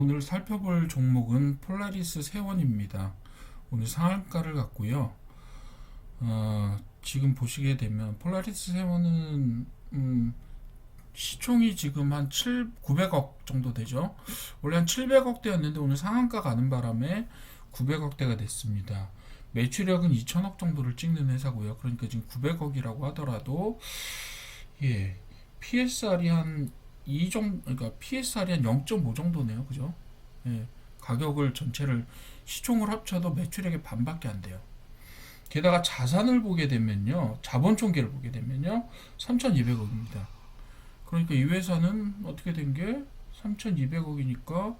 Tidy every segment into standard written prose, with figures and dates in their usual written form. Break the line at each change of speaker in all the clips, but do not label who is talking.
오늘 살펴볼 종목은 폴라리스 세원입니다. 오늘 상한가를 갖고요. 지금 보시게 되면 폴라리스 세원은 시총이 지금 한 900억 정도 되죠. 원래 한 700억대였는데 오늘 상한가 가는 바람에 900억대가 됐습니다. 매출액은 2천억 정도를 찍는 회사고요. 그러니까 지금 900억이라고 하더라도 PSR이 한 2 정도, 그러니까 PSR이 한 0.5 정도네요. 그죠? 예, 가격을 전체를 시총을 합쳐도 매출액의 반밖에 안 돼요. 게다가 자산을 보게 되면요. 자본총계를 보게 되면요. 3,200억입니다. 그러니까 이 회사는 어떻게 된 게 3,200억이니까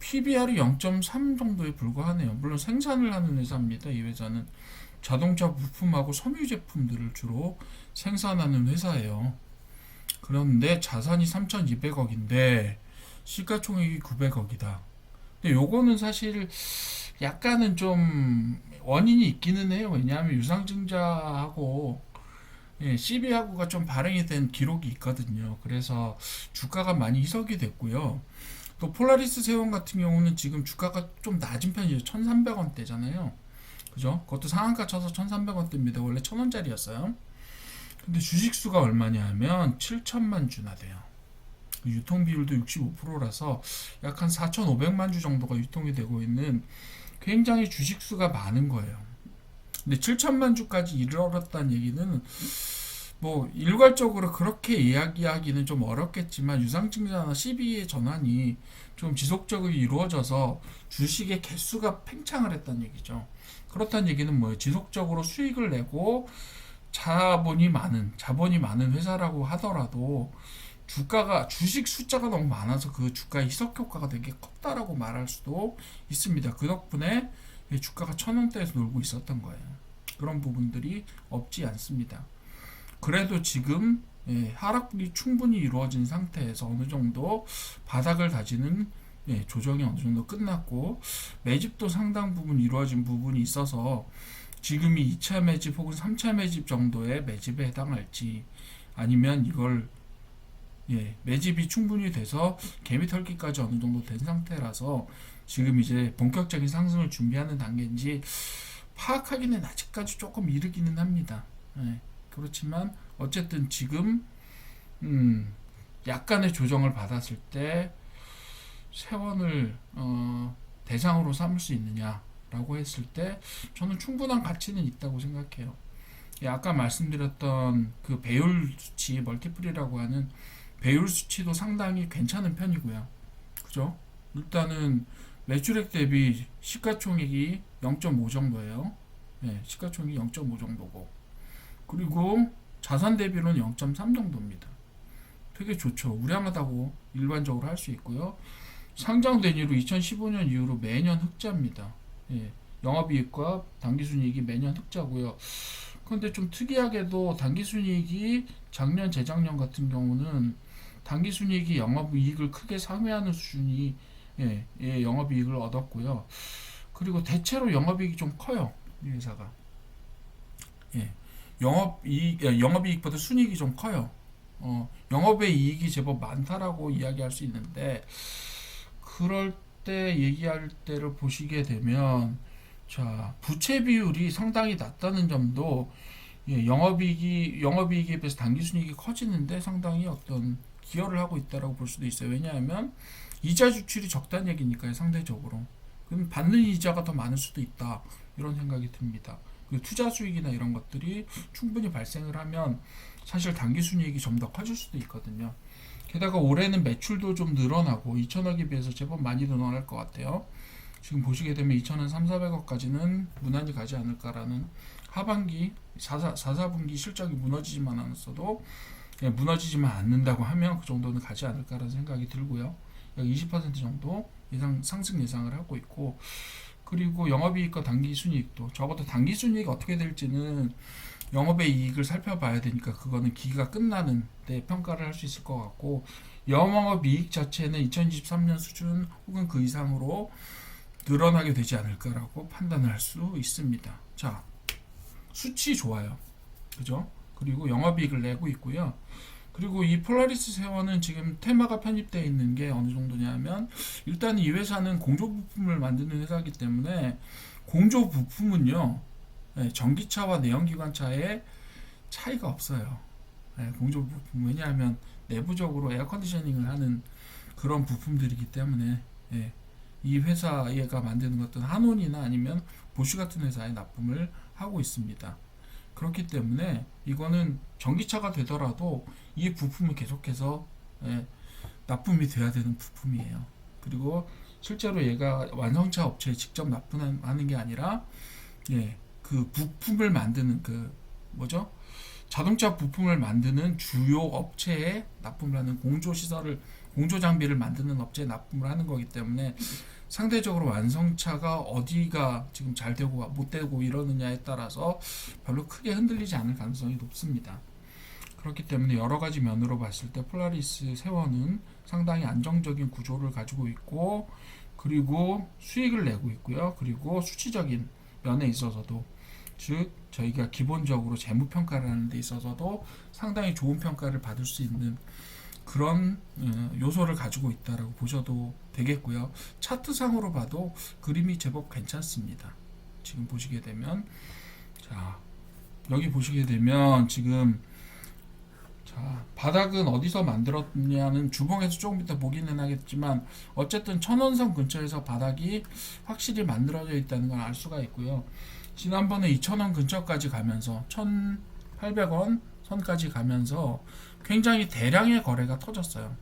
PBR이 0.3 정도에 불과하네요. 물론 생산을 하는 회사입니다. 이 회사는 자동차 부품하고 섬유 제품들을 주로 생산하는 회사예요. 그런데 자산이 3,200억인데 시가총액이 900억이다. 근데 요거는 사실 약간은 좀 원인이 있기는 해요. 왜냐하면 유상증자하고 CB하고가 좀 발행이 된 기록이 있거든요. 그래서 주가가 많이 희석이 됐고요. 또 폴라리스 세원 같은 경우는 지금 주가가 좀 낮은 편이죠. 1,300원대잖아요. 그죠? 그것도 상한가 쳐서 1,300원대입니다. 원래 1,000원짜리였어요. 근데 주식수가 얼마냐 하면 7천만 주나 돼요. 유통 비율도 65%라서 약 한 4,500만 주 정도가 유통이 되고 있는 굉장히 주식수가 많은 거예요. 근데 7천만 주까지 이르렀다는 얘기는 뭐 일괄적으로 그렇게 이야기하기는 좀 어렵겠지만 유상증자나 CB의 전환이 좀 지속적으로 이루어져서 주식의 개수가 팽창을 했다는 얘기죠. 그렇다는 얘기는 뭐예요? 지속적으로 수익을 내고 자본이 많은 회사라고 하더라도 주가가 주식 숫자가 너무 많아서 그 주가의 희석 효과가 되게 컸다라고 말할 수도 있습니다. 그 덕분에 주가가 1,000원대에서 놀고 있었던 거예요. 그런 부분들이 없지 않습니다. 그래도 지금 하락이 충분히 이루어진 상태에서 어느 정도 바닥을 다지는 조정이 어느 정도 끝났고 매집도 상당 부분 이루어진 부분이 있어서 지금이 2차 매집 혹은 3차 매집 정도의 매집에 해당할지 아니면 이걸 매집이 충분히 돼서 개미 털기까지 어느 정도 된 상태라서 지금 이제 본격적인 상승을 준비하는 단계인지 파악하기는 아직까지 조금 이르기는 합니다. 그렇지만 어쨌든 지금 약간의 조정을 받았을 때 세원을 대상으로 삼을 수 있느냐라고 했을 때 저는 충분한 가치는 있다고 생각해요. 아까 말씀드렸던 그 배율 수치 멀티플이라고 하는 배율 수치도 상당히 괜찮은 편이고요. 그죠? 일단은 매출액 대비 시가총액이 0.5 정도예요. 시가총액이 0.5 정도고 그리고 자산 대비로는 0.3 정도입니다. 되게 좋죠. 우량하다고 일반적으로 할 수 있고요. 상장된 이후 2015년 이후로 매년 흑자입니다. 영업이익과 당기순이익이 매년 흑자고요. 그런데 좀 특이하게도 당기순이익이 작년, 재작년 같은 경우는 당기순이익이 영업이익을 크게 상회하는 수준이 영업이익을 얻었고요. 그리고 대체로 영업이익이 좀 커요. 이 회사가. 영업이익보다 순이익이 좀 커요. 영업의 이익이 제법 많다라고 이야기할 수 있는데 그럴 때 얘기할 때를 보시게 되면 자 부채 비율이 상당히 낮다는 점도 영업이익에 비해서 당기순이익이 커지는데 상당히 어떤 기여를 하고 있다라고 볼 수도 있어요. 왜냐하면 이자 지출이 적다는 얘기니까요. 상대적으로 그럼 받는 이자가 더 많을 수도 있다 이런 생각이 듭니다. 그 투자 수익이나 이런 것들이 충분히 발생을 하면 사실 당기순이익이 좀 더 커질 수도 있거든요. 게다가 올해는 매출도 좀 늘어나고 2천억에 비해서 제법 많이 늘어날 것 같아요. 지금 보시게 되면 2천원 3, 400억까지는 무난히 가지 않을까라는 하반기 4분기 실적이 무너지지만 않았어도 무너지지만 않는다고 하면 그 정도는 가지 않을까라는 생각이 들고요. 약 20% 정도 상승 예상을 하고 있고 그리고 영업이익과 당기순이익도 적어도 당기순이익이 어떻게 될지는 영업의 이익을 살펴봐야 되니까 그거는 기기가 끝나는 데 평가를 할 수 있을 것 같고 영업이익 자체는 2023년 수준 혹은 그 이상으로 늘어나게 되지 않을까라고 판단을 할 수 있습니다. 자, 수치 좋아요. 그죠? 그리고 영업이익을 내고 있고요. 그리고 이 폴라리스 세원은 지금 테마가 편입되어 있는 게 어느 정도냐면, 일단 이 회사는 공조 부품을 만드는 회사이기 때문에 공조 부품은요, 예, 전기차와 내연기관차의 차이가 없어요. 예, 공조 부품. 왜냐하면 내부적으로 에어 컨디셔닝을 하는 그런 부품들이기 때문에, 예, 이 회사가 만드는 것은 한온이나 아니면 보쉬 같은 회사에 납품을 하고 있습니다. 그렇기 때문에 이거는 전기차가 되더라도 이 부품은 계속해서, 예, 납품이 돼야 되는 부품이에요. 그리고 실제로 얘가 완성차 업체에 직접 납품하는 게 아니라, 예, 그 부품을 만드는 그 뭐죠? 자동차 부품을 만드는 주요 업체에 납품을 하는 공조 시설을, 공조 장비를 만드는 업체에 납품을 하는 거기 때문에 상대적으로 완성차가 어디가 지금 잘 되고 못 되고 이러느냐에 따라서 별로 크게 흔들리지 않을 가능성이 높습니다. 그렇기 때문에 여러 가지 면으로 봤을 때 폴라리스 세원은 상당히 안정적인 구조를 가지고 있고, 그리고 수익을 내고 있고요. 그리고 수치적인 면에 있어서도, 즉 저희가 기본적으로 재무 평가를 하는 데 있어서도 상당히 좋은 평가를 받을 수 있는 그런 요소를 가지고 있다라고 보셔도 되겠고요. 차트상으로 봐도 그림이 제법 괜찮습니다. 지금 보시게 되면, 자, 여기 보시게 되면 지금, 자, 바닥은 어디서 만들었냐는 주봉에서 조금 이따 보기는 하겠지만, 어쨌든 천원선 근처에서 바닥이 확실히 만들어져 있다는 걸 알 수가 있고요. 지난번에 2,000원 근처까지 가면서 1,800원 선까지 가면서 굉장히 대량의 거래가 터졌어요.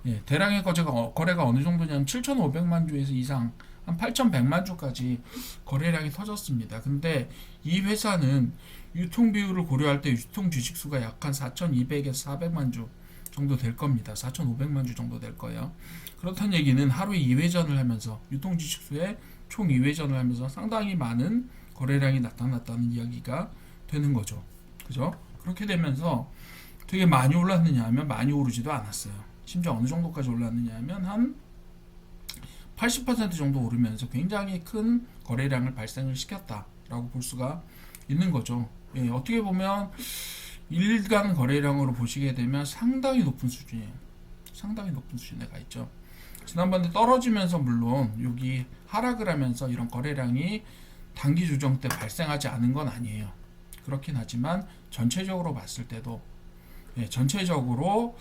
예, 대량의 거래가 어느 정도냐면 7,500만 주에서 이상 한 8,100만 주까지 거래량이 터졌습니다. 근데 이 회사는 유통 비율을 고려할 때 유통 주식수가 약 한 4,200에서 400만 주 정도 될 겁니다. 4,500만 주 정도 될 거예요. 그렇다는 얘기는 하루에 2회전을 하면서 유통 주식수의 총 2회전을 하면서 상당히 많은 거래량이 나타났다는 이야기가 되는 거죠. 그죠? 그렇게 되면서 되게 많이 올랐느냐 하면 많이 오르지도 않았어요. 심지어 어느 정도까지 올랐느냐 하면 한 80% 정도 오르면서 굉장히 큰 거래량을 발생을 시켰다라고 볼 수가 있는 거죠. 예, 어떻게 보면 일간 거래량으로 보시게 되면 상당히 높은 수준이에요. 상당히 높은 수준에 가 있죠. 지난번에 떨어지면서 물론 여기 하락을 하면서 이런 거래량이 단기 조정 때 발생하지 않은 건 아니에요. 그렇긴 하지만 전체적으로 봤을 때도, 예, 전체적으로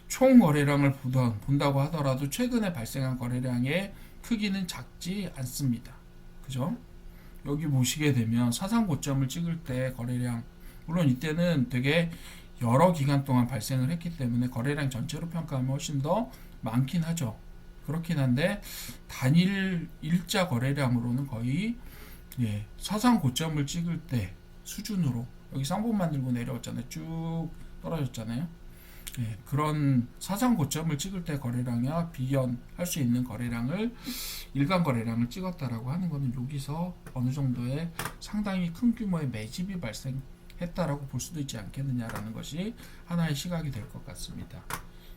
총 거래량을 본다고 하더라도 최근에 발생한 거래량의 크기는 작지 않습니다. 그죠? 여기 보시게 되면 사상 고점을 찍을 때 거래량, 물론 이때는 되게 여러 기간 동안 발생을 했기 때문에 거래량 전체로 평가하면 훨씬 더 많긴 하죠. 그렇긴 한데 단일 일자 거래량으로는 거의, 예, 사상 고점을 찍을 때 수준으로, 여기 쌍봉 만들고 내려왔잖아요. 쭉 떨어졌잖아요. 예, 그런 사상 고점을 찍을 때 거래량과 비견할 수 있는 거래량을, 일간 거래량을 찍었다라고 하는 것은 여기서 어느 정도의 상당히 큰 규모의 매집이 발생했다라고 볼 수도 있지 않겠느냐라는 것이 하나의 시각이 될 것 같습니다.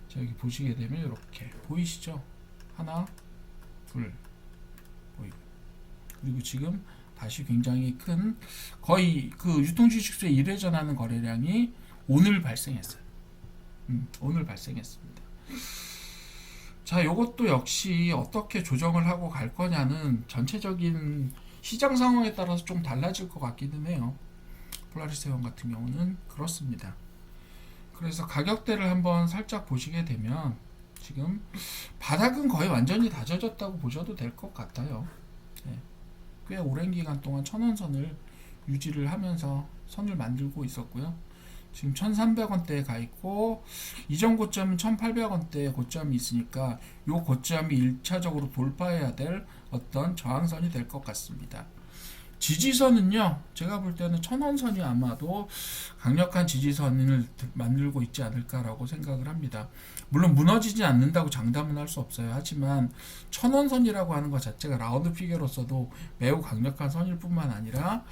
자, 여기 보시게 되면 이렇게 보이시죠? 하나, 둘 보이고, 그리고 지금 다시 굉장히 큰, 거의 그 유통주식수의 1회전하는 거래량이 오늘 발생했어요. 오늘 발생했습니다. 자, 이것도 역시 어떻게 조정을 하고 갈 거냐는 전체적인 시장 상황에 따라서 좀 달라질 것 같기는 해요. 폴라리스형 같은 경우는 그렇습니다. 그래서 가격대를 한번 살짝 보시게 되면 지금 바닥은 거의 완전히 다져졌다고 보셔도 될 것 같아요. 네. 꽤 오랜 기간 동안 천원선을 유지를 하면서 선을 만들고 있었고요. 지금 1,300원대에 가 있고, 이전 고점은 1,800원대에 고점이 있으니까 이 고점이 1차적으로 돌파해야 될 어떤 저항선이 될 것 같습니다. 지지선은요, 제가 볼 때는 1,000원선이 아마도 강력한 지지선을 만들고 있지 않을까라고 생각을 합니다. 물론 무너지지 않는다고 장담은 할 수 없어요. 하지만 1,000원선이라고 하는 것 자체가 라운드 피겨로서도 매우 강력한 선일 뿐만 아니라,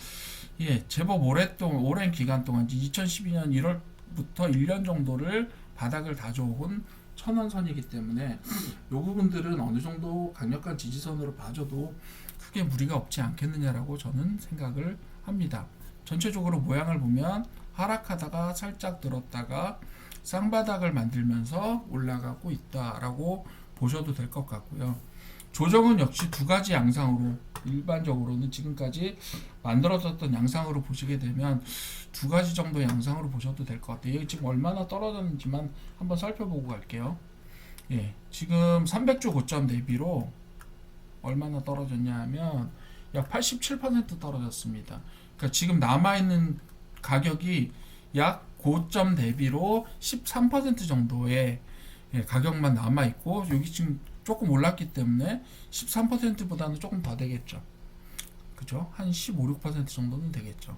예, 제법 오랜 기간 동안 2012년 1월부터 1년 정도를 바닥을 다져온 1,000원선이기 때문에 이 부분들은 어느 정도 강력한 지지선으로 봐줘도 크게 무리가 없지 않겠느냐라고 저는 생각을 합니다. 전체적으로 모양을 보면 하락하다가 살짝 들었다가 쌍바닥을 만들면서 올라가고 있다라고 보셔도 될 것 같고요. 조정은 역시 두 가지 양상으로 일반적으로는 지금까지 만들어졌던 양상으로 보시게 되면 두 가지 정도 양상으로 보셔도 될 것 같아요. 여기 지금 얼마나 떨어졌는지만 한번 살펴보고 갈게요. 예, 지금 300주 고점 대비로 얼마나 떨어졌냐 하면 약 87% 떨어졌습니다. 그러니까 지금 남아있는 가격이 약 고점 대비로 13% 정도의 가격만 남아있고 여기 지금 조금 올랐기 때문에 13%보다는 조금 더 되겠죠. 그죠? 한 15, 6% 정도는 되겠죠.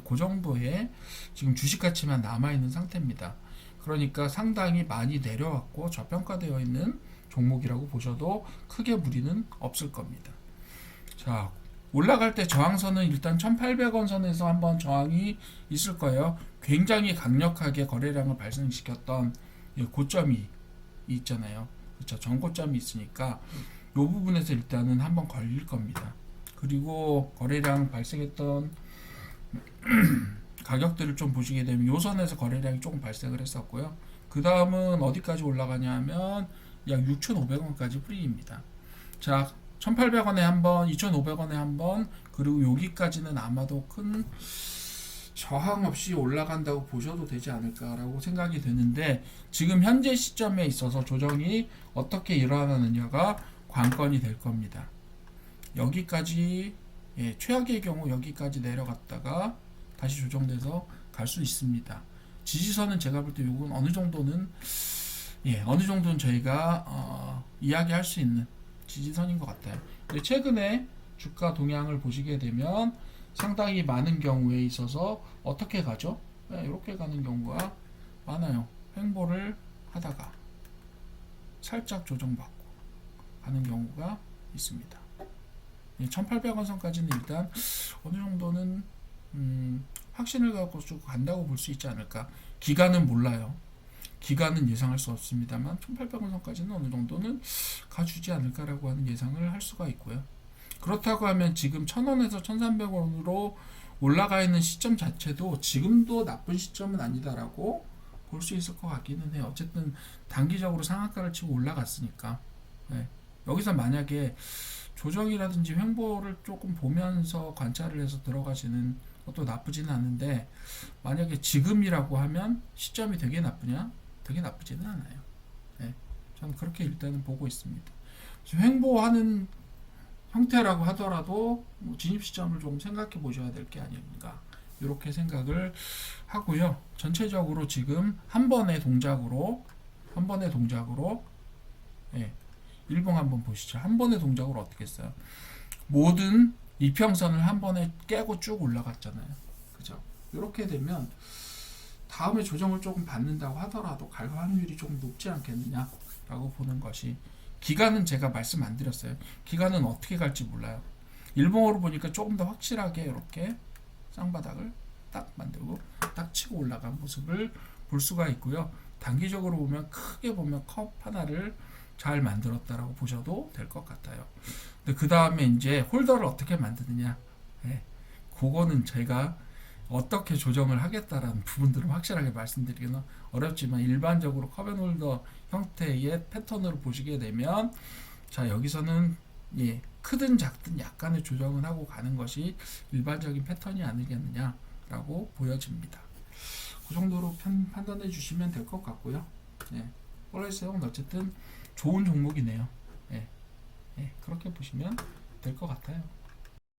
그 정도의 지금 주식 가치만 남아있는 상태입니다. 그러니까 상당히 많이 내려왔고 저평가되어 있는 종목이라고 보셔도 크게 무리는 없을 겁니다. 자, 올라갈 때 저항선은 일단 1800원 선에서 한번 저항이 있을 거예요. 굉장히 강력하게 거래량을 발생시켰던 고점이 있잖아요. 그렇죠. 전고점이 있으니까 이 부분에서 일단은 한번 걸릴 겁니다. 그리고 거래량 발생했던 가격들을 좀 보시게 되면 요 선에서 거래량이 조금 발생을 했었고요. 그 다음은 어디까지 올라가냐 하면 약 6,500원까지 프리입니다. 자, 1,800원에 한번, 2,500원에 한번, 그리고 여기까지는 아마도 큰 저항 없이 올라간다고 보셔도 되지 않을까라고 생각이 되는데 지금 현재 시점에 있어서 조정이 어떻게 일어나느냐가 관건이 될 겁니다. 여기까지 최악의 경우 여기까지 내려갔다가 다시 조정돼서 갈 수 있습니다. 지지선은 제가 볼 때 이건 어느 정도는 저희가 이야기할 수 있는 지지선인 것 같아요. 근데 최근에 주가 동향을 보시게 되면 상당히 많은 경우에 있어서 어떻게 가죠? 이렇게 가는 경우가 많아요. 횡보를 하다가 살짝 조정받고 가는 경우가 있습니다. 1800원 선까지는 일단 어느 정도는 확신을 갖고 쭉 간다고 볼 수 있지 않을까. 기간은 몰라요. 기간은 예상할 수 없습니다만 1800원 선까지는 어느 정도는 가주지 않을까라고 하는 예상을 할 수가 있고요. 그렇다고 하면 지금 1000원에서 1300원으로 올라가 있는 시점 자체도 지금도 나쁜 시점은 아니다라고 볼 수 있을 것 같기는 해요. 어쨌든 단기적으로 상한가를 치고 올라갔으니까. 여기서 만약에 조정이라든지 횡보를 조금 보면서 관찰을 해서 들어가시는 것도 나쁘지는 않은데 만약에 지금이라고 하면 시점이 되게 나쁘냐? 되게 나쁘지는 않아요. 저는 그렇게 일단은 보고 있습니다. 횡보하는 형태라고 하더라도 진입 시점을 좀 생각해 보셔야 될 게 아닌가 이렇게 생각을 하고요. 전체적으로 지금 한 번의 동작으로 일봉 한번 보시죠. 한 번의 동작으로 어떻게 했어요? 모든 이평선을 한 번에 깨고 쭉 올라갔잖아요. 그죠? 이렇게 되면 다음에 조정을 조금 받는다고 하더라도 갈 확률이 조금 높지 않겠느냐라고 보는 것이, 기간은 제가 말씀 안 드렸어요. 기간은 어떻게 갈지 몰라요. 일봉으로 보니까 조금 더 확실하게 이렇게 쌍바닥을 딱 만들고 딱 치고 올라간 모습을 볼 수가 있고요. 단기적으로 보면 크게 보면 컵 하나를 잘 만들었다라고 보셔도 될 것 같아요. 근데 그 다음에 이제 홀더를 어떻게 만드느냐, 그거는 제가 어떻게 조정을 하겠다라는 부분들은 확실하게 말씀드리기는 어렵지만 일반적으로 컵앤홀더 형태의 패턴으로 보시게 되면 자, 여기서는 크든 작든 약간의 조정을 하고 가는 것이 일반적인 패턴이 아니겠느냐라고 보여집니다. 그 정도로 판단해 주시면 될 것 같고요. 폴라리스형은 어쨌든 좋은 종목이네요. 그렇게 보시면 될 것 같아요.